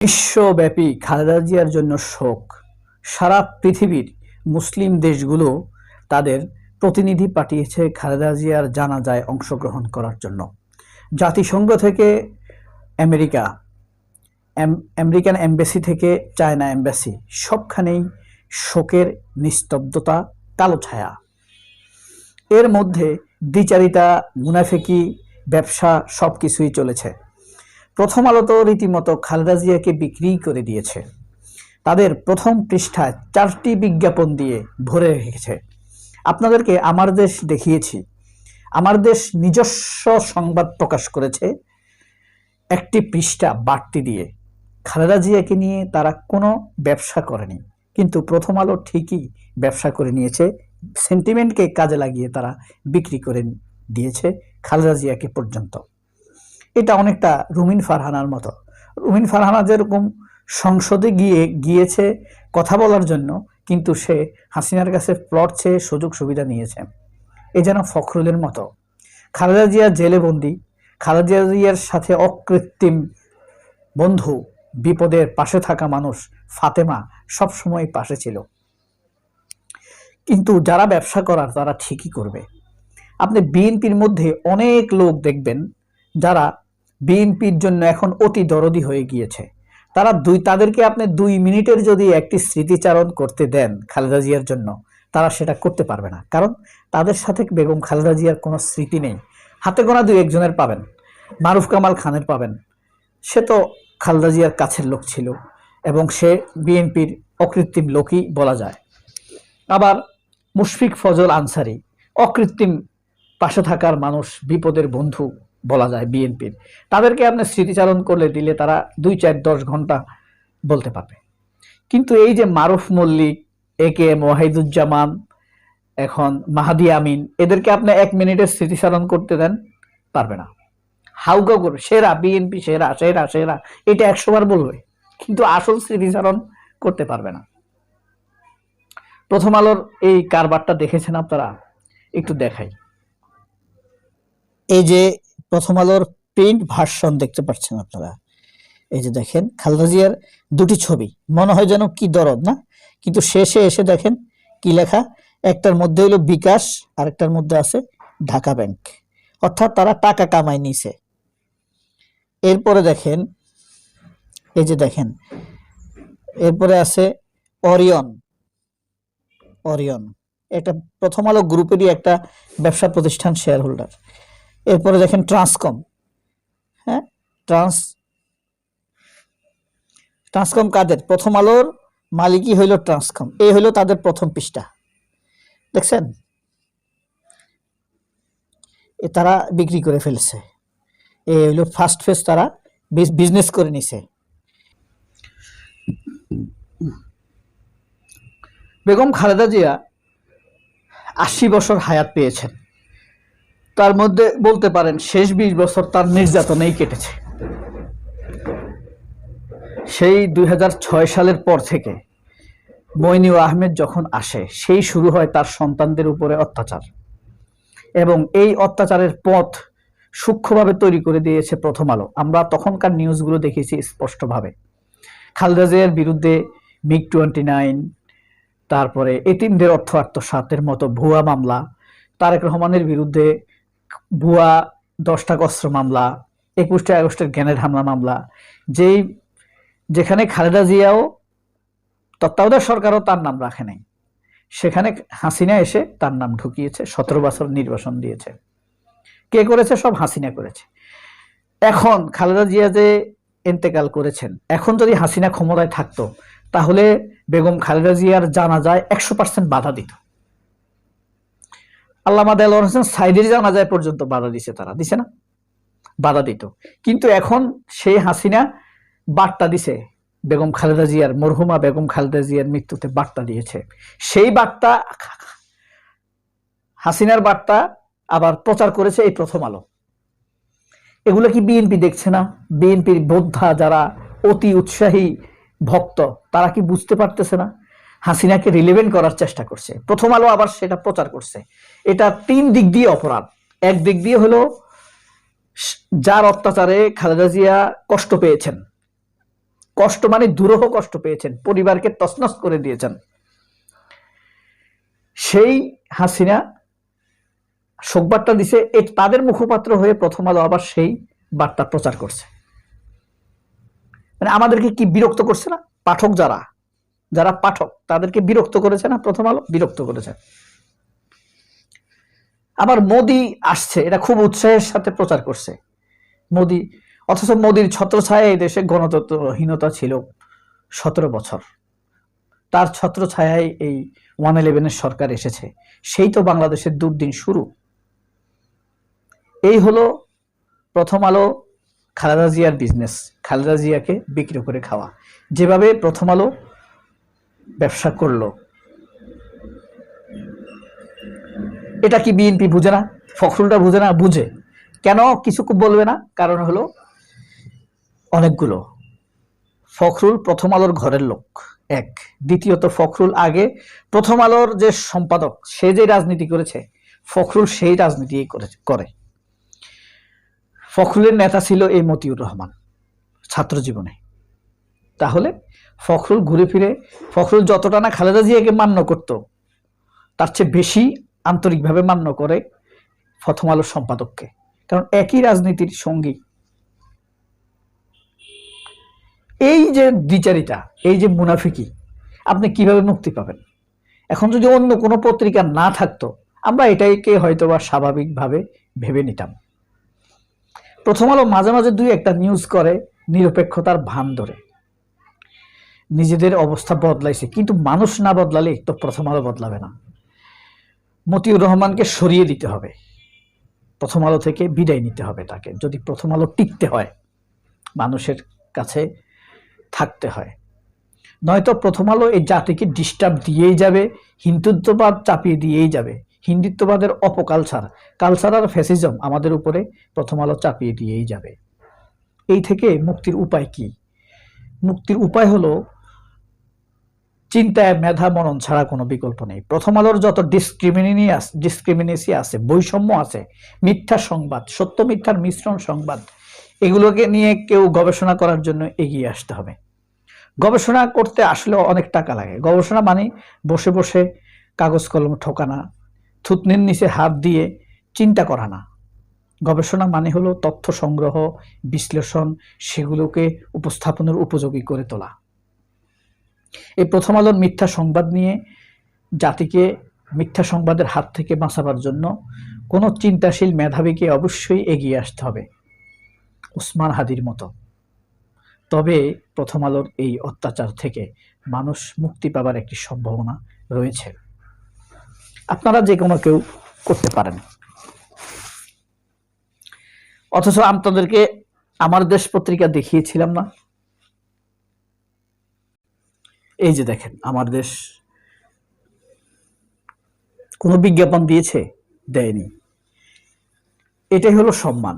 বিশ্বব্যাপী খালেদা জিয়ার জন্য শোক। সারা পৃথিবীর মুসলিম দেশগুলো তাদের প্রতিনিধি পাঠিয়েছে খালেদা জিয়ার জানাজায় অংশগ্রহণ করার জন্য। জাতিসংঘ থেকে আমেরিকা, আমেরিকান এম্বাসি থেকে চায়না এম্বাসি, সবখানেই শোকের নিস্তব্ধতা, কালো ছায়া। এর মধ্যে দ্বিচারিতা, মুনাফিকি, ব্যবসা সবকিছুই চলেছে। প্রথম আলো তো রীতিমতো খালেদা জিয়াকে বিক্রি করে দিয়েছে। তাদের প্রথম পৃষ্ঠায় 4টি বিজ্ঞাপন দিয়ে ভরে রেখেছে। আপনাদেরকে আমার দেশ দেখিয়েছি। আমার দেশ নিজস্ব সংবাদ প্রকাশ করেছে একটি পৃষ্ঠা বাড়তি দিয়ে। খালেদা জিয়াকে নিয়ে তারা কোনো ব্যবসা করেনি, কিন্তু প্রথম আলো ঠিকই ব্যবসা করে নিয়েছে। সেন্টিমেন্টকে কাজে লাগিয়ে তারা বিক্রি করে দিয়েছে খালেদা জিয়াকে পর্যন্ত। এটা অনেকটা রুমিন ফারহানার মতো। রুমিন ফারহানা যেরকম সংসদে গিয়েছে কথা বলার জন্য, কিন্তু সে হাসিনার কাছে প্লট চেয়ে সুযোগ সুবিধা নিয়েছে। এ যেন ফখরুলের মতো। খালেদা জিয়া জেলে বন্দী, খালেদা জিয়ার সাথে অকৃত্রিম বন্ধু, বিপদের পাশে থাকা মানুষ ফাতেমা সবসময় পাশে ছিল। কিন্তু যারা ব্যবসা করার তারা ঠিকই করবে। আপনি বিএনপির মধ্যে অনেক লোক দেখবেন যারা বিএনপির জন্য এখন অতি দরদি হয়ে গিয়েছে। তাদেরকে আপনি 2 মিনিটের যদি একটি স্মৃতিচারণ করতে দেন খালেদা জিয়ার জন্য, তারা সেটা করতে পারবে না। কারণ তাদের সাথে বেগম খালেদা জিয়ার কোনো স্মৃতি নেই। হাতে গোনা 2-1 জনের পাবেন, মারুফ কামাল খানের পাবেন। সে তো খালেদা জিয়ার কাছের লোক ছিল এবং সে বিএনপির অকৃত্রিম লোকই বলা যায়। আবার মুশফিক ফজল আনসারি, অকৃত্রিম পাশে থাকার মানুষ, বিপদের বন্ধু বলা যায় বিএনপির। তাদেরকে আপনি স্মৃতিচারণ করলে দিলে তারা 2-4-10 ঘন্টা বলতে পারবে। কিন্তু এই যে মারুফ মল্লিক, AKM ওয়াহিদুজ্জামান, এখন মাহাদি আমিন, এদেরকে আপনি 1 মিনিটের স্মৃতিচারণ করতে দেন, পারবে না। হাউগা করবে, সেরা বিএনপি, সেরা সেরা সেরা, এটা 100 বার বলবে, কিন্তু আসল স্মৃতিচারণ করতে পারবে না। প্রথম আলোর এই কারবারটা দেখেছেন আপনারা? একটু দেখাই। এই যে প্রথম আলোর প্রিন্ট ভার্সন দেখতে পাচ্ছেন আপনারা। এই যে দেখেন খালেদা জিয়ার 2টি ছবি, মনে হয় যেন কি দরদ না, কিন্তু শেষে এসে দেখেন কি লেখা। একটার মধ্যে হলো বিকাশ, আরেকটার মধ্যে আছে ঢাকা ব্যাংক, অর্থাৎ তারা টাকা কামাই নিছে। এরপরে দেখেন, এই যে দেখেন, এরপরে আছে অরিয়ন। অরিয়ন এটা প্রথম আলো গ্রুপেরই একটা ব্যবসা প্রতিষ্ঠান, শেয়ার হোল্ডার। এরপরে দেখেন ট্রান্সকম, হ্যাঁ, ট্রান্সকম কাদের? প্রথম আলোর মালিকই হইল ট্রান্সকম। এই হইল তাদের প্রথম পৃষ্ঠা, দেখছেন? তারা বিক্রি করে ফেলছে। এই হইল ফার্স্ট ফেজ, তারা বিজনেস করে নিছে। বেগম খালেদা জিয়া 80 বছর হায়াত পেয়েছেন। তার মধ্যে বলতে পারেন শেষ 20 বছর তার নির্যাতনেই কেটেছে। সেই 2006 সালের পর থেকে মইনুল আহমেদ যখন আসে, সেই শুরু হয় তার সন্তানদের উপরে অত্যাচার, এবং এই অত্যাচারের পথ সূক্ষ্মভাবে তৈরি করে দিয়েছে প্রথম আলো। আমরা তখনকার নিউজগুলো দেখেছি স্পষ্টভাবে। খালেদা জিয়ার বিরুদ্ধে MiG-29, তারপরে এতিমদের অর্থ আত্মসাতের মতো ভুয়া মামলা, তারেক রহমানের বিরুদ্ধে ভুয়া 10 টাকা অস্ত্র মামলা, 21 আগস্টের গ্রেনেড হামলা মামলা, যেখানে খালেদা জিয়াও, তত্ত্বাবধায়ক সরকারও তার নাম রাখে নাই, সেখানে হাসিনা এসে তার নাম ঢুকিয়েছে। 17 বছর নির্বাসন দিয়েছে। কে করেছে? সব হাসিনা করেছে। এখন খালেদা জিয়া যে ইন্তেকাল করেছেন, এখন যদি হাসিনা ক্ষমতায় থাকতো তাহলে বেগম খালেদা জিয়ার জানাজায় 100% বাধা দিত। আল্লামা দেলোয়ার হোসেন সাইদির জানাজায় পর্যন্ত বাধা দিছে, তারা দিছে না? বাধা দিত। কিন্তু এখন সেই হাসিনা বার্তা দিছে, বেগম খালেদা জিয়ার, মরহুমা বেগম খালেদা জিয়ার মৃত্যুতে বার্তা দিয়েছে। সেই বার্তা, হাসিনার বার্তা আবার প্রচার করেছে এই প্রথম আলো। এগুলো কি বিএনপি দেখছে না? বিএনপির বোদ্ধা যারা অতি উৎসাহী ভক্ত, তারা কি বুঝতে পারতেছে না? হাসিনাকে রিলেভেন্ট করার চেষ্টা করছে। প্রথম আলো আবার সেটা প্রচার করছে। এটা 3 দিক দিয়ে অপরাধ। এক দিক দিয়ে হলো যার অত্যাচারে খালেদা জিয়া কষ্ট পেয়েছেন, কষ্ট মানে দুরূহ কষ্ট পেয়েছেন, পরিবারকে তছনছ করে দিয়েছেন। সেই হাসিনা শোকবার্তা দিছে, তাদের মুখপাত্র হয়ে প্রথম আলো আবার সেই বার্তা প্রচার করছে। মানে আমাদেরকে কি বিরক্ত করছে না? পাঠক যারা পাঠক তাদেরকে বিরক্ত করেছে না? প্রথম আলো বিরক্ত করেছে। আবার মোদি আসছে, এটা খুব উৎসাহের সাথে প্রচার করছে মোদি, অথচ মোদির ছত্রছায়ায় এই দেশে গণতন্ত্রহীনতা ছিল 17 বছর। তার ছত্রছায়ায় এই 111 সরকার এসেছে, সেই তো বাংলাদেশের দুর্দিন শুরু। এই হলো প্রথম আলো খালেদা জিয়ার বিজনেস, খালেদা জিয়াকে বিক্রি করে খাওয়া। যেভাবে প্রথম আলো ব্যবসা করলো, এটা কি বিএনপি বুঝে না? ফখরুলটা বুঝে না? বুঝে। কেন কিছু বলবে না? কারণ হলো অনেকগুলো। ফখরুল প্রথম আলোর ঘরের লোক, এক। দ্বিতীয়ত ফখরুল আগে প্রথম আলোর যে সম্পাদক, সে যে রাজনীতি করেছে, ফখরুল সেই রাজনীতি করে। ফখরুলের নেতা ছিল এই মতিউর রহমান ছাত্র জীবনে। তাহলে ফখরুল ঘুরে ফিরে, ফখরুল যতটা না খালেদা জিয়াকে মান্য করত, তার চেয়ে বেশি আন্তরিকভাবে মান্য করে প্রথম আলোর সম্পাদককে, কারণ একই রাজনীতির সঙ্গী। এই যে দ্বিচারিতা, এই যে মুনাফিকি, আপনি কিভাবে মুক্তি পাবেন? এখন যদি অন্য কোনো পত্রিকা না থাকতো, আমরা এটাইকে হয়তোবা স্বাভাবিকভাবে ভেবে নিতাম। প্রথম আলো মাঝে মাঝে দুই একটা নিউজ করে নিরপেক্ষতার ভান ধরে, নিজেদের অবস্থা বদলাইছে, কিন্তু মানুষ না বদলালে তো প্রথম আলো বদলাবে না। মতিউর রহমানকে সরিয়ে দিতে হবে, প্রথম আলো থেকে বিদায় নিতে হবে তাকে, যদি প্রথম আলো টিকতে হয়, মানুষের কাছে থাকতে হয়। নয়তো প্রথম আলো এই জাতিকে ডিস্টার্ব দিয়েই যাবে, হিন্দুত্ববাদ চাপিয়ে দিয়েই যাবে, হিন্দুত্ববাদের কালচারাল ফ্যাসিজম আমাদের উপরে প্রথম আলো চাপিয়ে দিয়েই যাবে। এই থেকে মুক্তির উপায় কি? মুক্তির উপায় হলো চিন্তায়, মেধা, মনন ছাড়া কোনো বিকল্প নেই। প্রথম আলোর যত ডিসক্রিমিনেসি আছে, বৈষম্য আছে, মিথ্যা সংবাদ, সত্য মিথ্যার মিশ্রণ সংবাদ, এগুলোকে নিয়ে কেউ গবেষণা করার জন্য এগিয়ে আসতে হবে। গবেষণা করতে আসলেও অনেক টাকা লাগে। গবেষণা মানে বসে বসে কাগজ কলম ঠোকানা, থুতনির নিচে হাত দিয়ে চিন্তা করা না। গবেষণা মানে হলো তথ্য সংগ্রহ, বিশ্লেষণ, সেগুলোকে উপস্থাপনের উপযোগী করে তোলা। এই প্রথম আলোর মিথ্যা সংবাদ নিয়ে জাতিকে মিথ্যা সংবাদের হাত থেকে বাঁচাবার জন্য কোনো চিন্তাশীল মেধাবীকে অবশ্যই এগিয়ে আসতে হবে, ওসমান হাদির মতো। তবে প্রথম আলোর এই অত্যাচার থেকে মানুষ মুক্তি পাবার একটি সম্ভাবনা রয়েছে। আপনারা যে কোনো কেউ করতে পারেন। অথচ আপনাদেরকে আমার দেশ পত্রিকা দেখিয়েছিলাম না? এই যে দেখেন, আমার দেশ কোনো বিজ্ঞাপন দিয়েছে? দেয়নি। এটাই হলো সম্মান,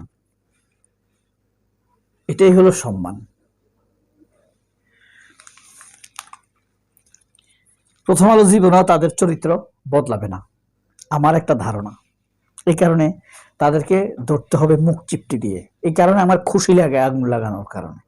এটাই হলো সম্মান। প্রথম আলো জীবনেও তাদের চরিত্র বদলাবে না, আমার একটা ধারণা। এই কারণে তাদেরকে ধরতে হবে মুখ চিপটি দিয়ে। এই কারণে আমার খুশি লাগে আগুন লাগানোর কারণে।